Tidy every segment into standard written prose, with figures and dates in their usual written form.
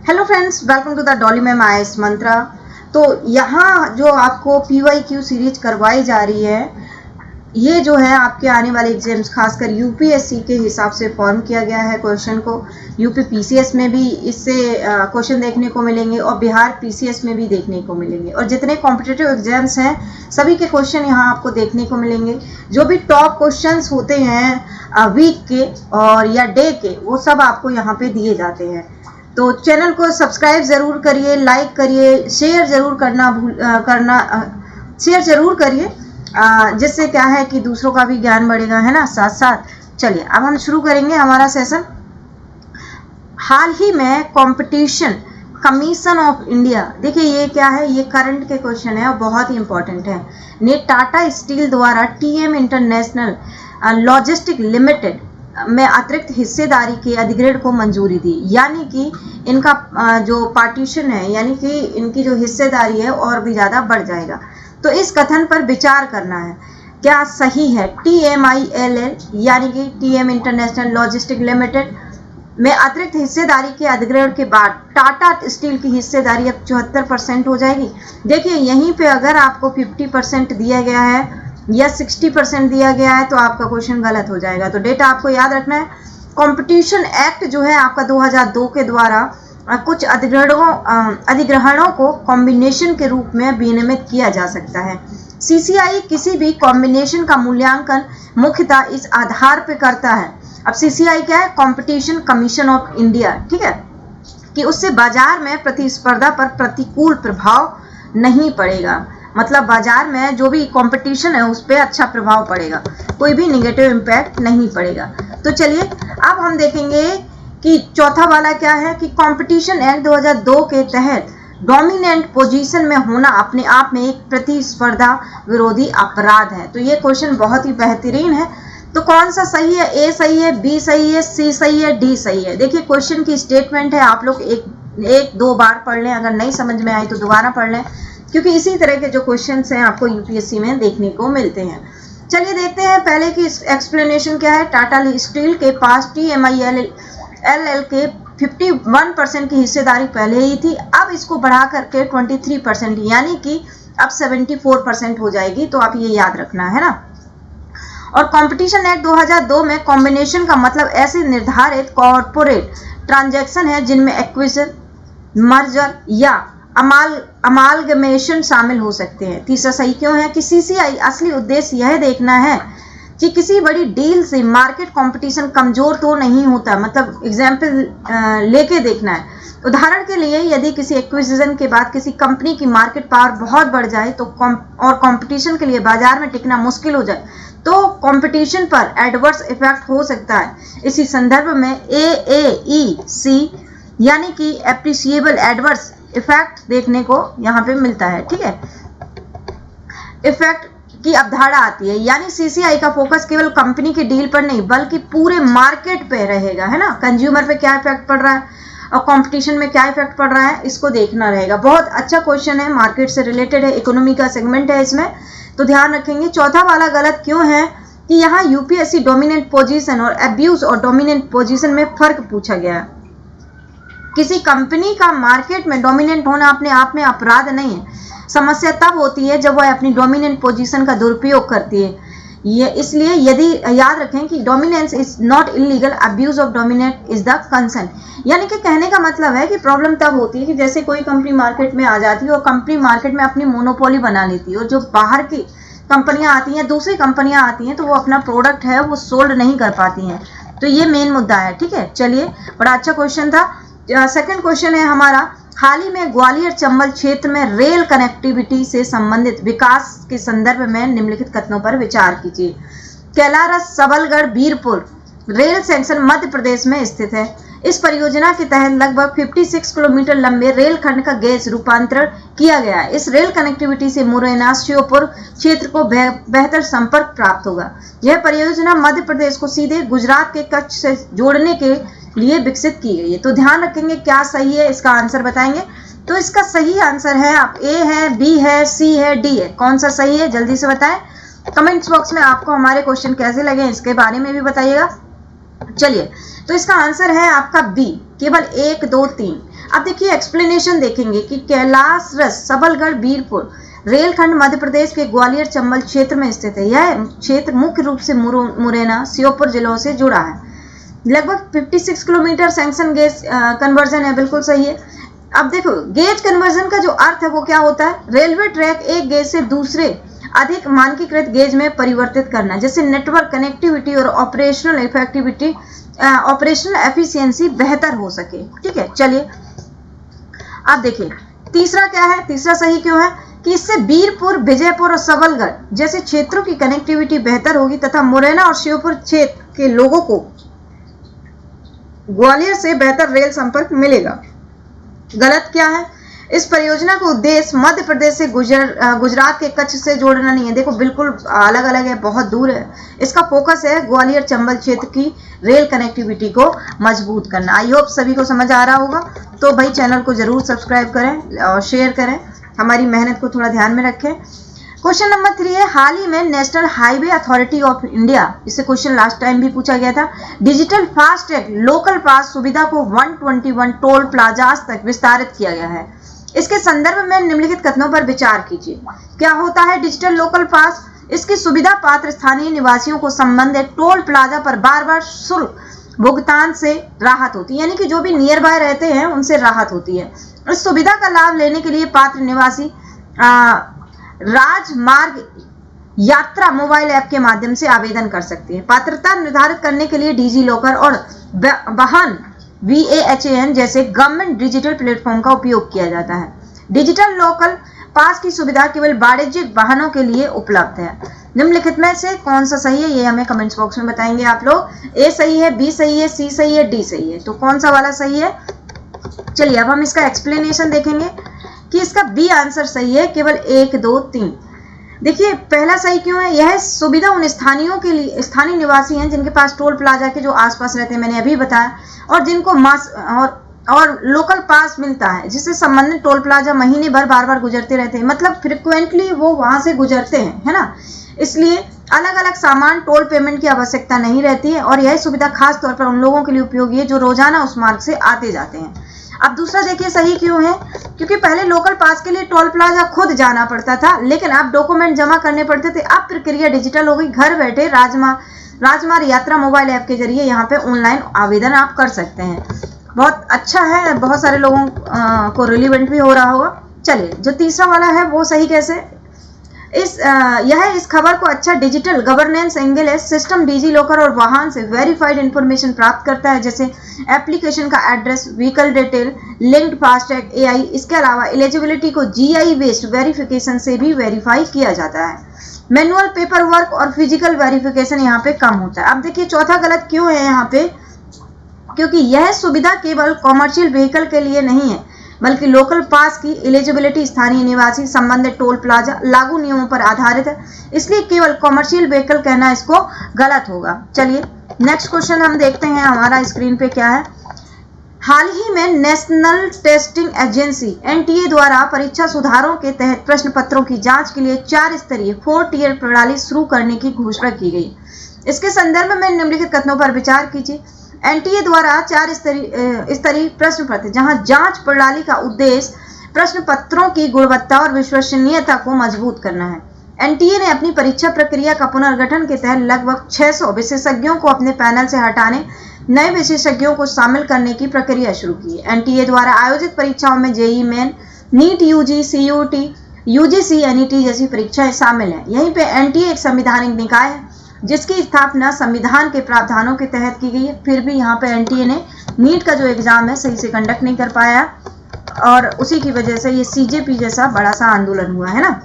Hello friends, welcome to the Dolly ma'am IAS Mantra. तो यहाँ जो आपको PYQ सीरीज करवाई जा रही है, ये जो है आपके आने वाले एग्जाम्स खासकर यूपीएससी के हिसाब से फॉर्म किया गया है क्वेश्चन को। यूपी पीसीएस में भी इससे क्वेश्चन देखने को मिलेंगे और बिहार पीसीएस में भी देखने को मिलेंगे, और जितने कॉम्पिटिटिव एग्जाम्स हैं सभी के क्वेश्चन यहाँ आपको देखने को मिलेंगे। जो भी टॉप क्वेश्चंस होते हैं वीक के और या डे के, वो सब आपको यहाँ पे दिए जाते हैं। तो चैनल को सब्सक्राइब ज़रूर करिए, लाइक करिए, शेयर ज़रूर शेयर ज़रूर करिए, जिससे क्या है कि दूसरों का भी ज्ञान बढ़ेगा, है ना। साथ साथ चलिए अब हम शुरू करेंगे हमारा सेशन। हाल ही में कंपटीशन कमीशन ऑफ इंडिया, देखिए ये क्या है, ये करंट के क्वेश्चन है और बहुत ही इंपॉर्टेंट है, ने टाटा स्टील द्वारा TM इंटरनेशनल लॉजिस्टिक लिमिटेड में अतिरिक्त हिस्सेदारी के अधिग्रहण को मंजूरी दी। यानी कि इनका जो पार्टीशन है, यानी कि इनकी जो हिस्सेदारी है और भी ज़्यादा बढ़ जाएगा। तो इस कथन पर विचार करना है, क्या सही है। TMILL यानी कि TM इंटरनेशनल लॉजिस्टिक लिमिटेड में अतिरिक्त हिस्सेदारी के अधिग्रहण के बाद टाटा स्टील की हिस्सेदारी अब 74% हो जाएगी। देखिए यहीं पे अगर आपको 50% दिया गया है या 60% दिया गया है तो आपका क्वेश्चन गलत हो जाएगा। तो डेटा आपको याद रखना है। कंपटीशन एक्ट जो है आपका 2002 के द्वारा कुछ अधिग्रहणों को कॉम्बिनेशन के रूप में विनियमित किया जा सकता है। CCI किसी भी कॉम्बिनेशन का मूल्यांकन मुख्यतः इस आधार पर करता है। अब CCI क्या है, कंपटीशन कमीशन ऑफ इंडिया, ठीक है, कि उससे बाजार में प्रतिस्पर्धा पर प्रतिकूल प्रभाव नहीं पड़ेगा। मतलब बाजार में जो भी कंपटीशन है उस पर अच्छा प्रभाव पड़ेगा, कोई भी निगेटिव इम्पैक्ट नहीं पड़ेगा। तो चलिए अब हम देखेंगे कि चौथा वाला क्या है कि कंपटीशन एक्ट 2002 के तहत डोमिनेंट पोजीशन में होना अपने आप में एक प्रतिस्पर्धा विरोधी अपराध है। तो ये क्वेश्चन बहुत ही बेहतरीन है। तो कौन सा सही है, A सही है, B सही है, C सही है, D सही है। देखिए क्वेश्चन की स्टेटमेंट है, आप लोग एक दो बार पढ़ लें, अगर नहीं समझ में आई तो दोबारा पढ़ लें, क्योंकि इसी तरह के जो क्वेश्चंस हैं आपको यूपीएससी में देखने को मिलते हैं। चलिए देखते हैं पहले की एक्सप्लेनेशन क्या है। टाटा स्टील के पास TMILL के 51% की हिस्सेदारी पहले ही थी, अब इसको बढ़ा करके 23% यानी कि अब 74% हो जाएगी। तो आप ये याद रखना है ना। और कंपटीशन एक्ट 2002 में कॉम्बिनेशन का मतलब ऐसे निर्धारित कॉर्पोरेट ट्रांजैक्शन है जिनमें एक्विजिशन, मर्जर या अमालगमेशन शामिल हो सकते हैं। तीसरा सही क्यों है कि CCI असली उद्देश्य यह देखना है कि किसी बड़ी डील से मार्केट कंपटीशन कमजोर तो नहीं होता, मतलब एग्जाम्पल लेके देखना है। उदाहरण के लिए यदि किसी एक्विजिशन के बाद किसी कंपनी की मार्केट पावर बहुत बढ़ जाए तो और कंपटीशन के लिए बाजार में टिकना मुश्किल हो जाए तो कंपटीशन पर एडवर्स इफेक्ट हो सकता है। इसी संदर्भ में AAEC यानी कि एप्रिसिएबल एडवर्स इफेक्ट देखने को यहाँ पे मिलता है, ठीक है। इफेक्ट की अवधारणा आती है, यानी CCI का फोकस केवल कंपनी की डील पर नहीं बल्कि पूरे मार्केट पे रहेगा, है ना। कंज्यूमर पे क्या इफेक्ट पड़ रहा है और कंपटीशन में क्या इफेक्ट पड़ रहा है, इसको देखना रहेगा। बहुत अच्छा क्वेश्चन है, मार्केट से रिलेटेड है, इकोनॉमी का सेगमेंट है इसमें, तो ध्यान रखेंगे। चौथा वाला गलत क्यों है कि यहाँ यूपीएससी डोमिनेंट पोजीशन और अब्यूज और डोमिनेंट पोजीशन में फर्क पूछा गया है। किसी कंपनी का मार्केट में डोमिनेंट होना अपने आप में अपराध नहीं है, समस्या तब होती है जब वह अपनी डोमिनेंट पोजीशन का दुरुपयोग करती है। ये इसलिए यदि याद रखें कि dominance is not illegal, abuse of dominate is the concern. यानी कि कहने का मतलब है कि प्रॉब्लम तब होती है कि जैसे कोई कंपनी मार्केट में आ जाती है और कंपनी मार्केट में अपनी मोनोपोली बना लेती है और जो बाहर की कंपनियां आती हैं, दूसरी कंपनियां आती हैं, तो वो अपना प्रोडक्ट है वो सोल्ड नहीं कर पाती हैं। तो ये मेन मुद्दा है, ठीक है। चलिए बड़ा अच्छा क्वेश्चन था। सेकंड क्वेश्चन है हमारा, हाल ही में ग्वालियर चंबल क्षेत्र में रेल कनेक्टिविटी से संबंधित विकास के संदर्भ में निम्नलिखित कथनों पर विचार कीजिए। कैलारस सबलगढ़ बीरपुर रेल सेक्शन मध्य प्रदेश में स्थित है। इस परियोजना के तहत लगभग 56 किलोमीटर लंबे रेल खंड का गैस रूपांतरण किया गया है। इस रेल कनेक्टिविटी से मुरैना श्योपुर क्षेत्र को बेहतर संपर्क प्राप्त होगा। यह परियोजना मध्य प्रदेश को सीधे गुजरात के कच्छ से जोड़ने के लिए विकसित की गई है। तो ध्यान रखेंगे क्या सही है, इसका आंसर बताएंगे। तो इसका सही आंसर है आप A है, B है, C है, D है। कौन सा सही है जल्दी से बताएं। कमेंट्स बॉक्स में आपको हमारे क्वेश्चन कैसे लगे इसके बारे में भी बताइएगा। चलिए तो इसका आंसर है आपका B, केवल 1, 2, 3। अब देखिए एक्सप्लेनेशन देखेंगे कि कैलाश रस सबलगढ़ बीरपुर रेलखंड मध्य प्रदेश के ग्वालियर चंबल क्षेत्र में स्थित है। यह क्षेत्र मुख्य रूप से मुरैना श्योपुर जिलों से जुड़ा है। लगभग 56 किलोमीटर सैंक्शन गेज कन्वर्जन है, बिल्कुल सही है। अब देखो गेज कन्वर्जन का जो अर्थ है वो क्या होता है, रेलवे ट्रैक एक गेज से दूसरे अधिक मानकीकृत गेज में परिवर्तित करना, जैसे नेटवर्क कनेक्टिविटी और ऑपरेशनल एफिशिएंसी बेहतर हो सके। ठीक है, चलिए अब देखिए तीसरा क्या है, तीसरा सही क्यों है कि इससे बीरपुर, विजयपुर और सबलगढ़ जैसे क्षेत्रों की कनेक्टिविटी बेहतर होगी तथा मुरैना और श्योपुर क्षेत्र के लोगों को ग्वालियर से बेहतर रेल संपर्क मिलेगा। गलत क्या है, इस परियोजना का उद्देश्य मध्य प्रदेश से गुजरात के कच्छ से जोड़ना नहीं है। देखो बिल्कुल अलग अलग है, बहुत दूर है। इसका फोकस है ग्वालियर चंबल क्षेत्र की रेल कनेक्टिविटी को मजबूत करना। आई होप सभी को समझ आ रहा होगा। तो भाई चैनल को जरूर सब्सक्राइब करें और शेयर करें, हमारी मेहनत को थोड़ा ध्यान में रखें। क्वेश्चन नंबर 3 है, हाल ही में national highway authority of India, इससे क्वेश्चन लास्ट टाइम भी पूछा गया था, डिजिटल फास्ट ट्रैक लोकल पास सुविधा को 121 टोल प्लाजाज तक विस्तारित किया गया है। इसके संदर्भ में निम्नलिखित कथनों पर विचार कीजिए। क्या होता है डिजिटल लोकल पास? इसकी सुविधा पात्र स्थानीय निवासियों को संबंधित टोल प्लाजा पर बार बार शुल्क भुगतान से राहत होती है, यानी कि जो भी नियर बाय रहते हैं उनसे राहत होती है। इस सुविधा का लाभ लेने के लिए पात्र निवासी राजमार्ग यात्रा मोबाइल ऐप के माध्यम से आवेदन कर सकते हैं। पात्रता निर्धारित करने के लिए डिजी लॉकर और वाहन VAHAN जैसे गवर्नमेंट डिजिटल प्लेटफॉर्म का उपयोग किया जाता है। डिजिटल लोकल पास की सुविधा केवल वाणिज्यिक वाहनों के लिए उपलब्ध है। निम्नलिखित में से कौन सा सही है, ये हमें कमेंट्स बॉक्स में बताएंगे आप लोग। A सही है, B सही है, C सही है, D सही है। तो कौन सा वाला सही है? चलिए अब हम इसका एक्सप्लेनेशन देखेंगे कि इसका B आंसर सही है, केवल 1, 2, 3। देखिए पहला सही क्यों है, यह सुविधा उन स्थानीयों के लिए, स्थानीय निवासी हैं जिनके पास टोल प्लाजा के जो आसपास रहते हैं, मैंने अभी बताया, और जिनको और लोकल पास मिलता है जिससे संबंधित टोल प्लाजा महीने भर बार बार गुजरते रहते हैं, मतलब फ्रिक्वेंटली वो वहां से गुजरते हैं, है ना। इसलिए अलग अलग सामान टोल पेमेंट की आवश्यकता नहीं रहती है और यह सुविधा खास तौर पर उन लोगों के लिए उपयोगी है जो रोजाना उस मार्ग से आते जाते हैं। अब दूसरा देखिए सही क्यों है, क्योंकि पहले लोकल पास के लिए टोल प्लाजा खुद जाना पड़ता था, लेकिन अब डॉक्यूमेंट जमा करने पड़ते थे। अब प्रक्रिया डिजिटल हो गई, घर बैठे राजमार्ग यात्रा मोबाइल ऐप के जरिए यहाँ पे ऑनलाइन आवेदन आप कर सकते हैं। बहुत अच्छा है, बहुत सारे लोगों को रिलीवेंट भी हो रहा होगा। चलिए जो तीसरा वाला है वो सही कैसे, यह इस खबर को अच्छा डिजिटल गवर्नेंस एंगल है। सिस्टम डिजी लॉकर और वाहन से वेरीफाइड इंफॉर्मेशन प्राप्त करता है, जैसे एप्लीकेशन का address, vehicle detail, linked FASTag AI। इसके अलावा एलिजिबिलिटी को GI बेस्ड वेरिफिकेशन से भी वेरीफाई किया जाता है। मैनुअल पेपर वर्क और फिजिकल वेरिफिकेशन यहाँ पे कम होता है। अब देखिए चौथा गलत क्यों है यहाँ पे, क्योंकि यह सुविधा केवल कॉमर्शियल व्हीकल के लिए नहीं है, बल्कि लोकल पास की एलिजिबिलिटी स्थानीय निवासी संबंधित टोल प्लाजा लागू नियमों पर आधारित है, इसलिए केवल कॉमर्शियल व्हीकल कहना इसको गलत होगा। चलिए नेक्स्ट क्वेश्चन हम देखते हैं, हमारा स्क्रीन पे क्या है। हाल ही में नेशनल टेस्टिंग एजेंसी NTA द्वारा परीक्षा सुधारों के तहत प्रश्न पत्रों की जांच के लिए 4 स्तरीय 4 टियर प्रणाली शुरू करने की घोषणा की गई। इसके संदर्भ में निम्नलिखित कथनों पर विचार कीजिए। NTA द्वारा 4 स्तरीय प्रश्न पत्र, जहां जांच प्रणाली का उद्देश्य प्रश्न पत्रों की गुणवत्ता और विश्वसनीयता को मजबूत करना है। NTA ने अपनी परीक्षा प्रक्रिया का पुनर्गठन के तहत लगभग 600 विशेषज्ञों को अपने पैनल से हटाने, नए विशेषज्ञों को शामिल करने की प्रक्रिया शुरू की है। NTA द्वारा आयोजित परीक्षाओं में JEE main, NEET UG, CUT, UGC, NET जैसी परीक्षाएं शामिल हैं। यहीं पे NTA एक संवैधानिक निकाय है जिसकी स्थापना संविधान के प्रावधानों के तहत की गई है। फिर भी यहाँ पे NTA ने नीट का जो एग्जाम है सही से कंडक्ट नहीं कर पाया और उसी की वजह से ये CJP जैसा बड़ा सा आंदोलन हुआ है ना।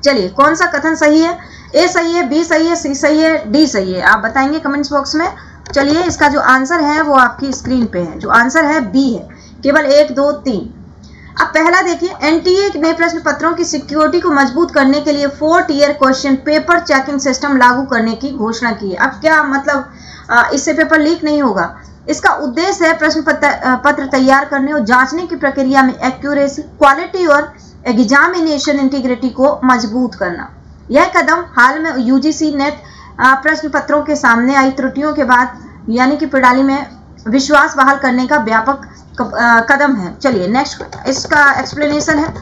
चलिए कौन सा कथन सही है, A सही है, B सही है, C सही है, D सही है, आप बताएंगे कमेंट्स बॉक्स में। चलिए इसका जो आंसर है वो आपकी स्क्रीन पे है, जो आंसर है B है, केवल 1, 2, 3। अब पहला देखिए, NTA ने प्रश्न पत्रों की सिक्योरिटी को मजबूत करने के लिए 4 tier question paper checking system लागू करने की घोषणा की है। अब क्या मतलब, इससे पेपर लीक नहीं होगा। इसका उद्देश्य है प्रश्न पत्र तैयार करने और जांचने की प्रक्रिया में एक्यूरेसी, क्वालिटी और एग्जामिनेशन इंटीग्रिटी को मजबूत करना। यह कदम हाल में UGC नेट प्रश्न पत्रों के सामने आई त्रुटियों के बाद, यानी कि प्रणाली में विश्वास बहाल करने का व्यापक कदम है। चलिए नेक्स्ट, इसका एक्सप्लेनेशन है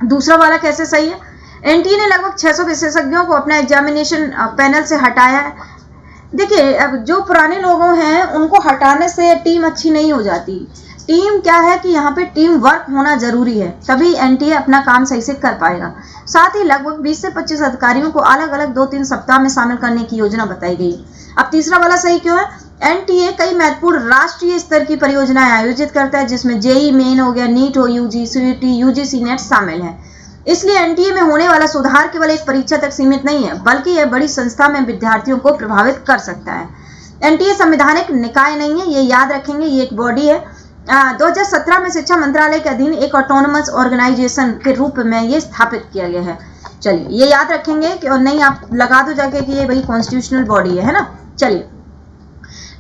दूसरा वाला कैसे सही है। एनटीए ने लगभग 600 विशेषज्ञों को अपना एग्जामिनेशन पैनल से हटाया है। देखिए, अब जो पुराने लोगों हैं उनको हटाने से टीम अच्छी नहीं हो जाती। टीम क्या है कि यहाँ पे टीम वर्क होना जरूरी है, तभी एनटीए अपना काम सही से कर पाएगा। साथ ही लगभग 20 से 25 अधिकारियों को अलग अलग 2-3 सप्ताह में शामिल करने की योजना बताई गई। अब तीसरा वाला सही क्यों है। एनटीए कई महत्वपूर्ण राष्ट्रीय स्तर की परियोजनाएं आयोजित करता है, जिसमें जेई मेन हो गया, नीट हो, यूजीसी, यूजीसी नेट शामिल है। इसलिए एनटीए में होने वाला सुधार केवल एक परीक्षा तक सीमित नहीं है, बल्कि यह बड़ी संस्था में विद्यार्थियों को प्रभावित कर सकता है। एनटीए संवैधानिक निकाय नहीं है, ये याद रखेंगे, ये एक बॉडी है। 2017 में शिक्षा मंत्रालय के अधीन एक ऑटोनोमस ऑर्गेनाइजेशन के रूप में ये स्थापित किया गया है। चलिए ये याद रखेंगे कि, और नहीं आप लगा दो जाके कि ये भाई कॉन्स्टिट्यूशनल बॉडी है ना। चलिए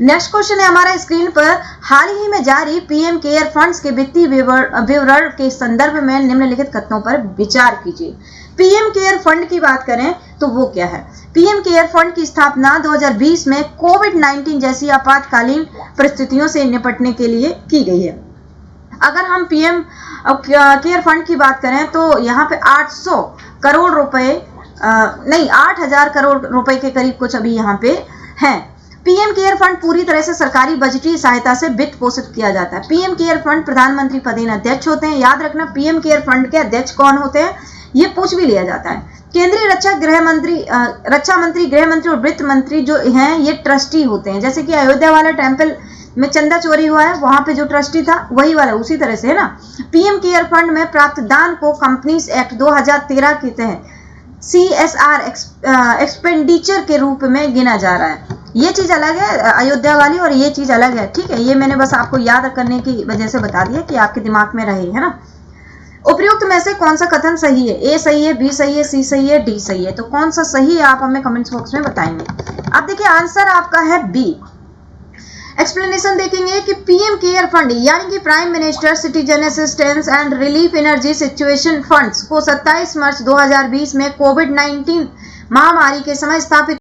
नेक्स्ट क्वेश्चन है हमारा स्क्रीन पर। हाल ही में जारी पीएम केयर फंड्स के वित्तीय विवरण के संदर्भ में निम्नलिखित कथनों पर विचार कीजिए। पीएम केयर फंड की बात करें तो वो क्या है। पीएम केयर फंड की स्थापना 2020 में कोविड-19 जैसी आपातकालीन परिस्थितियों से निपटने के लिए की गई है। अगर हम पीएम केयर फंड की बात करें तो यहाँ पे 800 करोड़ रुपए नहीं 8000 करोड़ रुपए के करीब कुछ अभी यहाँ पे हैं। पीएम केयर फंड पूरी तरह से सरकारी बजटीय सहायता से वित्त पोषित किया जाता है। पीएम केयर फंड प्रधानमंत्री पदेन अध्यक्ष होते हैं। याद रखना पीएम केयर फंड के अध्यक्ष कौन होते हैं, ये पूछ भी लिया जाता है। केंद्रीय रक्षा मंत्री, गृह मंत्री और वित्त मंत्री जो हैं ये ट्रस्टी होते हैं। जैसे कि अयोध्या वाला टेम्पल में चंदा चोरी हुआ है, वहां पे जो ट्रस्टी था वही वाला, उसी तरह से है ना। पीएम केयर फंड में प्राप्त दान को कंपनीज एक्ट 2013 के तहत CSR एक्सपेंडिचर के रूप में गिना जा रहा है। ये चीज अलग है अयोध्या वाली और ये चीज अलग है, ठीक है। ये मैंने बस आपको याद करने की वजह से बता दिया कि आपके दिमाग में रहे, है ना। उपयुक्त में से कौन सा कथन सही है। ए सही है, बी सही है, सी सही है, डी सही है। तो कौन सा सही है आप हमें कमेंट्स बॉक्स में बताएंगे। अब देखिए आंसर आपका है बी। एक्सप्लेनेशन देखेंगे कि पीएम केयर फंड यानी कि prime minister citizen assistance and relief energy situation funds को 27 मार्च 2020 में कोविड-19 महामारी के समय स्थापित